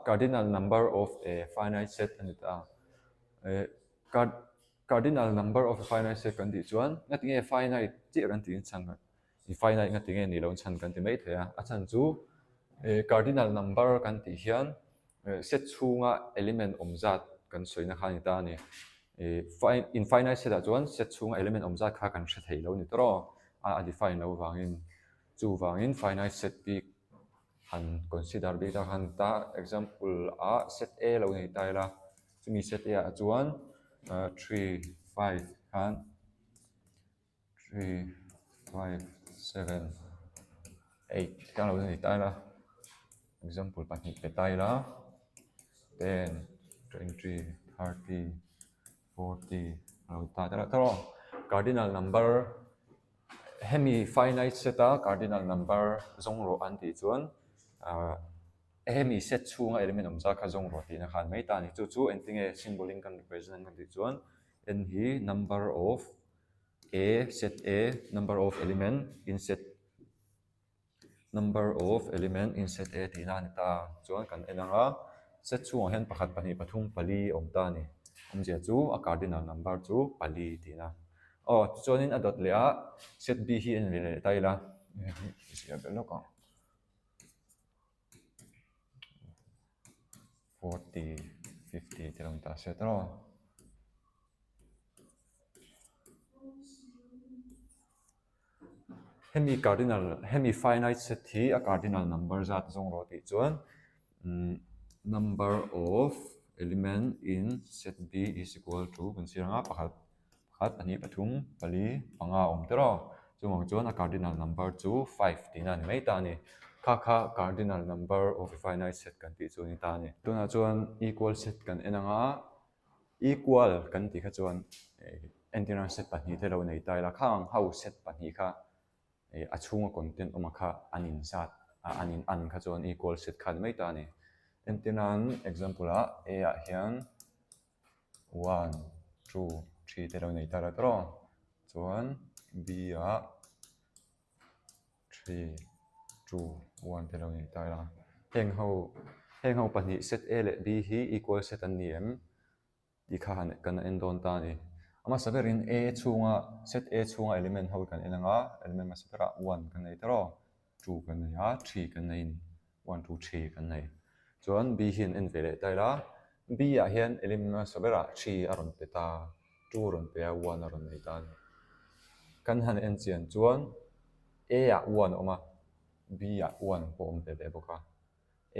cardinal number of a finite set ani ta cardinal number of a finite set kan ti chuan ngati nge finite chi kan ti chang finite ngati nge ni lo chan kan ti mai thea a chan chu cardinal number kan ti hian set chunga element omzat kan soina kha ni ta ni infinite set a chuan set chunga element omzat kha kan hre thei lo ni tro a define lo wangin chu wangin finite set pi han consider big ta han ta example a set a lo nei tai la chumi set a chuan 3 5 han 3 5 7 8 ka lo nei tai la example pa ni pe tai la 10 20 30 40 lo ta ta tro cardinal number hemi finite set a cardinal number zong ro an ti chuan hemi set chunga element omza kha zong ro ti na khan mai ta ni chu chu entinge symboling kan represent kan ti chuan n hi number of a set a number of element in set a ti na ni ta chuan kan enanga set chunga hian pakhat pahnih pathum pali om ta ni omzia chu a cardinal number chu pali ti na chuanin a dot le a set b hi en le tai la sia belo ka 40 50 tilong ta set ro hemi finite set hi a cardinal number zat zong ro ti chuan number of element in set b is equal to consider pakhat ani pathum pali panga om tero chumang chuan a cardinal number chu 5 tina ni mai ta ni kha cardinal number of a finite set kan ti chu ni ta ni tuna chuan equal set kan enanga equal kan ti kha chuan integral set pahnih te lo nei tai la khang how set pahnih kha a chunga content oma kha anin zat anin an kha chuan equal set kha mai ta ni integral example a hian 1 2 3 te lo nei ta la tro chuan b a 3 2 1 te lo nei ta la heng ho pahnih set a le b hi equal set an ni em ti kha han kan en don ta ni ama saberin a chunga set a chunga element ho kan enanga element ma sabera 1 kan nei tro 2 kan nei a 3 kan nei ni 1 2 3 kan nei chuan b hin en vele tai la b a hian element ma sabera 3 aron pe ta 2 ron pe 1 aron nei ta ni kan han en chian chuan a 1 oma b 1 po om pe be boka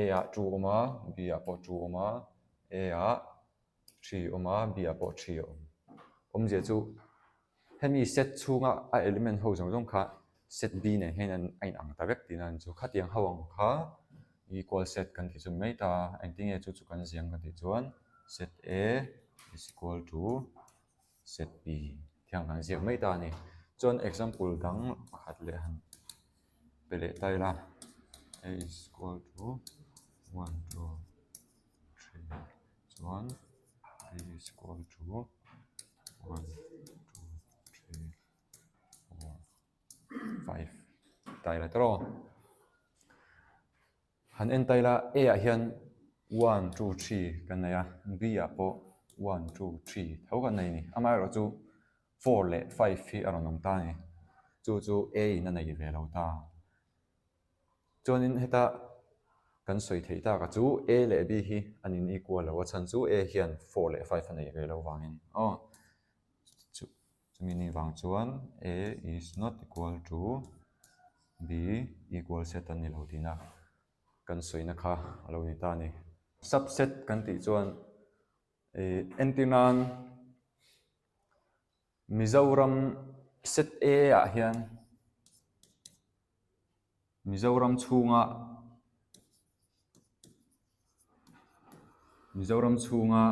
a 2 oma b po 2 oma a 3 oma b po 3 om je chu hemi set chunga a element ho jong kha set b ne hen an ain ang ta vek tinan chu khatiang hawang kha equal set kan ti chu mai ta anting e chu kan siang kan ti chuan set a is equal to set b thiang kan siang mai ta ni chuan example dang pakhat le han pele tai la a is equal to 1 2 3 chuan b is equal to 1 2 3 4 5 tai la tro han en tai la a hian 1 2 3 kan nei a b po 1 2 3 thau kan nei ni amai ro chu 4 le 5 hi aron om ta ni chu a in nei ve lo ta chuanin heta kan soi thei ta ka chu a le b hi anin equal lo chan chu a hian 4 le 5 nei ve lo wangin chumi ni wang chuan a is not equal to b equal set an ni lo tina kan soina kha lo ni ta ni subset kan ti chuan entinan Mizoram set a hian Mizoram chunga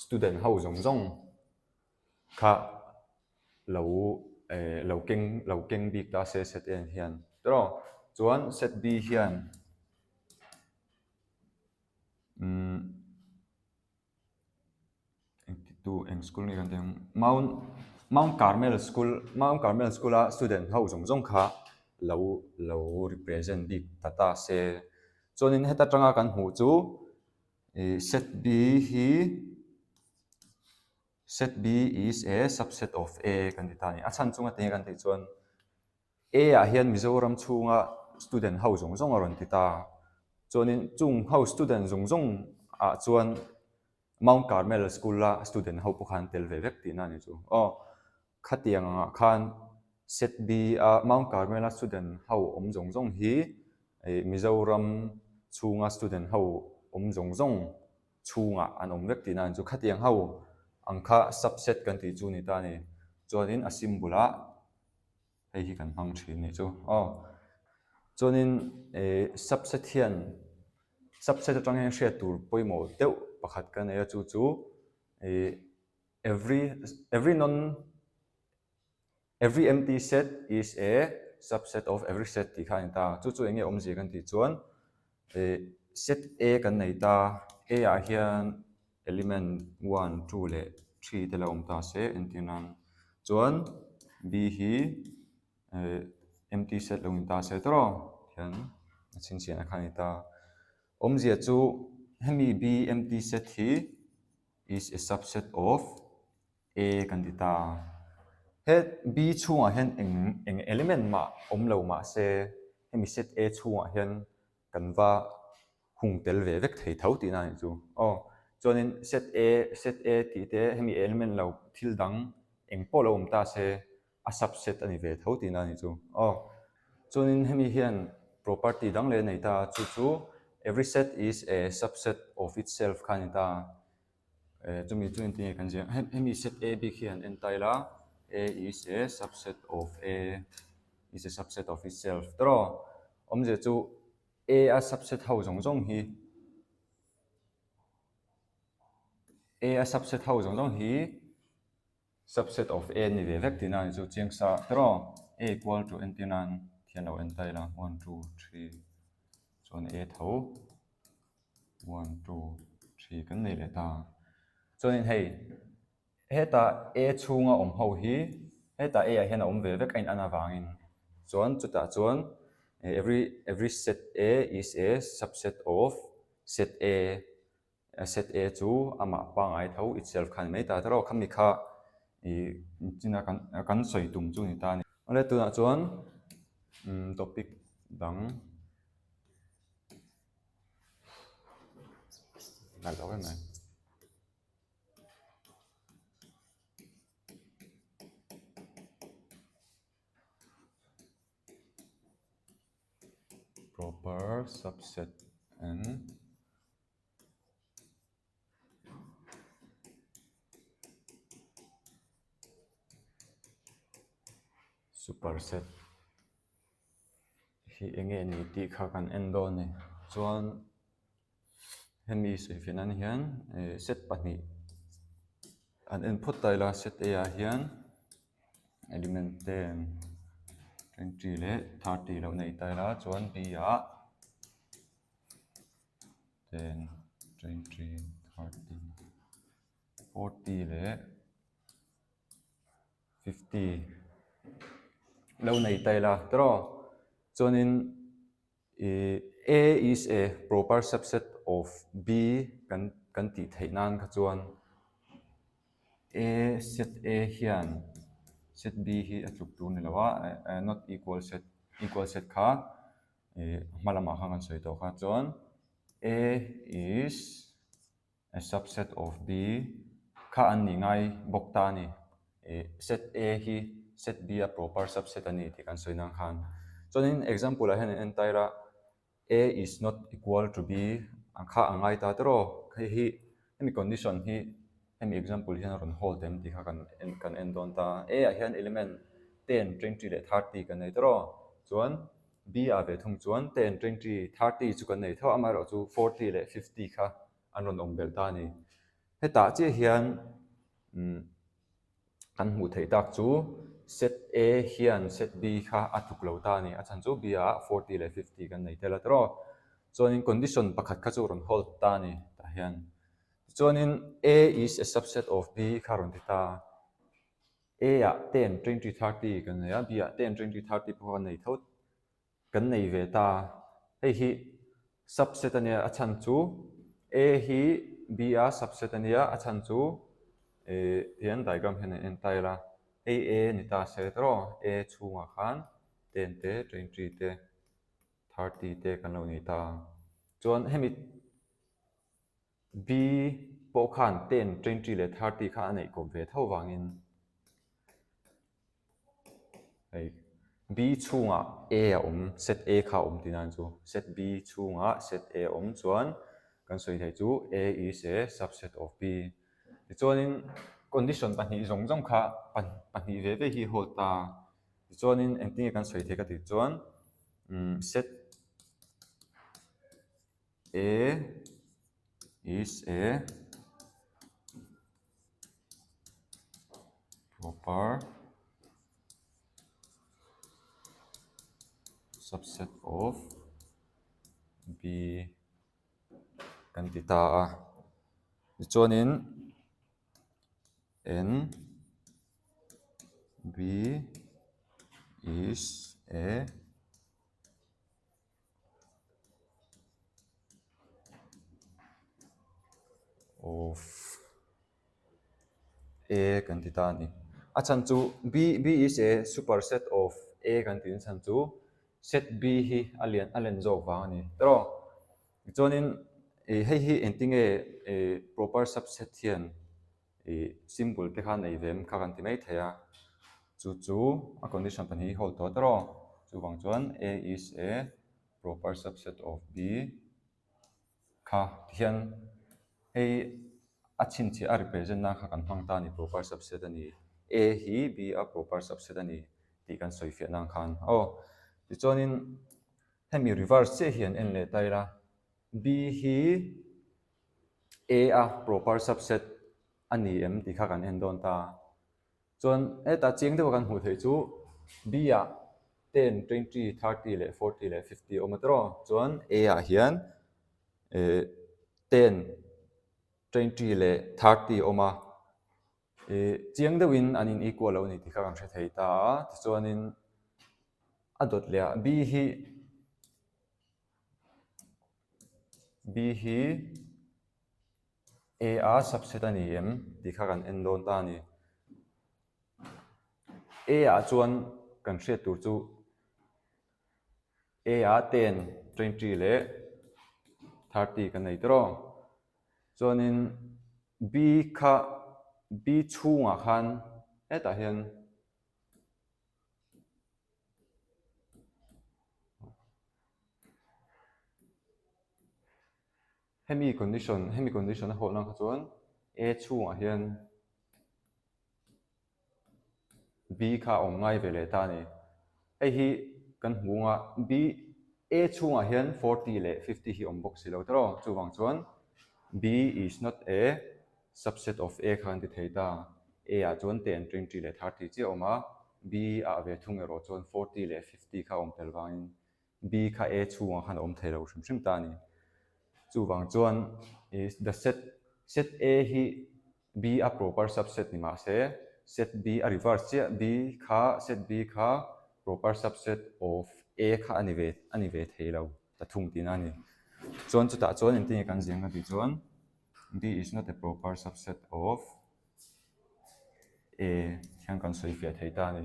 student ho zong kha lo keng bik ta se set a hian tro chuan set b hian tu eng school ni kan teng Mount Carmel School a student ho zong kha lo represent bik tata se chuanin heta tanga kan hmu chu set B hi set B is a subset of A kan ti ta ni a chan chunga te kan ti chuan A ah hian Mizoram chunga student ho zong zong aron ti ta chuanin chung ho student zong zong a chuan Mount Carmel School la student ho pakhan tel ve vek ti na ni chu khatiang khan set B a Mount Carmel student ho zong zong hi Mizoram chunga student ho zong zong chunga an vek ti na chu khatiang ho angkha subset kan ti chu ni ta ni chuanin a symbol hei hi kan hmang thin ni chu chuanin subset hian subset atang hian hriat tur poimo deuh pakhat kan ei chu chu every empty set is a subset of every set ti kha ni ta chu enge omzi kan ti chuan set A kan nei ta A ah hian element 1 2 le 3 te la ta se entinan chuan B hi empty set lo ta se tro hian chin chin a khani ta omzia chu hemi B empty set hi is a subset of A kan ti ta he B chunga hian eng element ma lo ma se hemi set A chunga hian kan va hung tel ve vek thei tho ti na ni chu chuanin set A ti te hemi element lo thil dang eng po lo ta se a subset ani ve tho ti na ni chu chuanin hemi hian property dang le nei ta chu every set is a subset of itself khan ta chumi chuin ti kan je hemi set A b hian entaila A is a subset of itself tro omje chu A subset ho zong zong hi subset of A ni ve vek tina ni chu chiang sa tro A equal to entinan thian lo entai la 1 2 3 chuan A tho 1 2 3 kan nei le ta chuan hei heta A chunga ho hi heta A hian om ve vek ain ana wangin chuan chuta chuan every set A is a subset of set A chu ama pangai tho itself khan mai ta tro khami kha china kan soi tum chu ni ta ni ale tu na chuan topic dang ngal daw mai proper subset and superset hi enge ni ti kha kan endo ni chuan hemi se finan hian set pani an input taila set A hian element 10 20 le 30 lo nei taila chuan B 10 20 30 40 le 50 lo nei taila tro chuanin A is a proper subset of B kan ti theinan kha chuan set A hian set B hi atluk tu ni lawa not equal set kha malama khan soi to kha chuan A is a subset of B kha an ni ngai bok ta ni set A hi set B a proper subset ani ti kan soi nang khan chuanin example a hian entaira A is not equal to B kha angai ta tro hi hemi condition hi hemi example hian ron hold them ti kha kan end on ta A a hian element 10 20 le 30 kan nei tro chuan B a ve thung chuan 10 20 30 chu kan nei tho amaro chu 40 le 50 kha an ron om bel ta ni heta che hian kan hmu thei tak chu set A hian set B kha atuk lo ta ni a chan chu B a 40 le 50 kan nei tel atro chuanin condition pakhat kha chu ron hold ta ni ta hian chuanin A is a subset of B kha ron ti ta A a 10 20 30 kan nei a B a 10 20 30 po kan nei tho kan nei ve ta hei hi subset ania achan chu A hi B a subset ania achan chu hian diagram hian entire la A ni ta se tro A chunga khan 10 te 20 te 30 te kan lo ni ta chuan hemi B po khan 10 20 le 30 kha anei ko ve tho wangin B chunga A set A kha tinan chu set B chunga set A chuan kan soi thei chu A is a subset of B ti chuanin condition pahnih zong zong kha pahnih ve ve hi hol ta ti chuanin engting kan soi thei ka ti chuan set A is a proper subset of B kan ti ta a ti chuanin N B is a of A kan ti ta ni achan chu B is a superset of A kan tin chan chu set B hi alian zo wang ni tro chuanin hi ending a proper subset hian symbol te khan nei vem kha kan ti mai thaya chu a condition pani hold to tro chu wang chuan A is a proper subset of B kha hian hei achin chi a represent na kha kan hmang ta ni proper subset ani A hi B a proper subset ani ti kan soi fiat nang khan ti chuanin hemi reverse che hian en le taira B hi A a proper subset ani em ti kha kan en don ta chuan ta chiang de kan hmu thei chu B a 10 20 30 le 40 le 50 omatro chuan A a hian 10 20 le 30 oma chiang de win anin equal lo ni ti kha kan hre thei ta ti chuanin a dot le B hi A a subset ani em ti kha kan en don ta ni A a chuan kan hriat tur chu A a 10 20 le 30 kan nei tro chuanin B kha B chunga khan ta hian hemi condition a hol nang kha chuan A chunga hian B kha om ngai ve le ta ni hei hi kan hmunga B A chunga hian 40 le 50 hi om box si lo tro chu wang chuan B is not a subset of A khan ti thei ta A a chuan 10 20 le 30 chi oma B a ve thung ero chuan 40 le 50 kha om tel wangin B kha A chunga khan om thei lo hrim ta ni chu wang chuan is the set A hi B a proper subset ni ma se set B a reverse che set B kha proper subset of A kha ani ve thei lo ta thung tin ani chuan chu ta chuan in tin kan ziang a ti chuan B is not a proper subset of A hian kan soi fiat thei ta ni